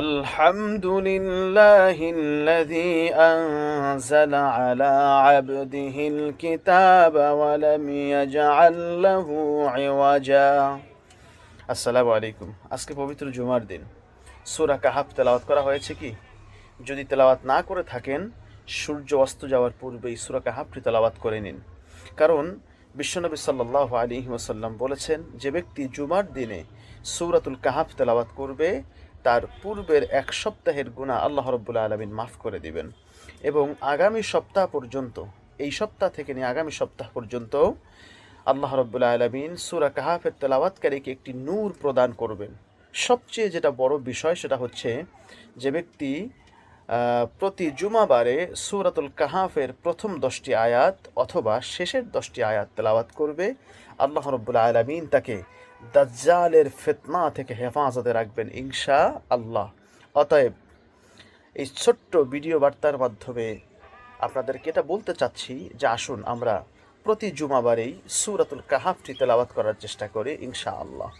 الحمد لله الذي أنزل على عبده الكتاب ولم يجعل له عوجا আসসালামু আলাইকুম। আজকে পবিত্র জুমার দিন সূরা কাহাফ তেলাওয়াত করা হয়েছে কি? যদি তেলাওয়াত না করে থাকেন, সূর্য অস্ত যাওয়ার পূর্বেই সূরা কাহাফটি তেলাওয়াত করে নিন। কারণ বিশ্বনবী সাল্লাল্লাহু আলাইহি ওয়াসাল্লাম বলেছেন, যে ব্যক্তি জুমার দিনে সূরাতুল কাহাফ তেলাওয়াত করবে তার পূর্বের এক সপ্তাহের গুনাহ আল্লাহ রাব্বুল আলামিন মাফ করে দিবেন এবং আগামী সপ্তাহ পর্যন্ত, এই সপ্তাহ থেকে নিয়ে আগামী সপ্তাহ পর্যন্ত আল্লাহ রাব্বুল আলামিন সূরা কাহাফের তেলাওয়াতকারীকে একটি নূর প্রদান করবেন। সবচেয়ে যেটা বড় বিষয় সেটা হচ্ছে, যে ব্যক্তি প্রতি জুমাবারে সূরাতুল কাহাফের প্রথম 10টি আয়াত অথবা শেষের 10টি আয়াত তেলাওয়াত করবে, আল্লাহ রাব্বুল আলামিন তাকে দাজ্জালের ফিতনা থেকে হেফাজতে রাখবেন ইনশাআল্লাহ। অতএব এই ছোট্ট ভিডিও বার্তার মাধ্যমে আপনাদেরকে এটা বলতে চাচ্ছি যে আসুন আমরা প্রতি জুমাবারেই সূরাতুল কাহাফটি তেলাওয়াত করার চেষ্টা করি ইনশাআল্লাহ।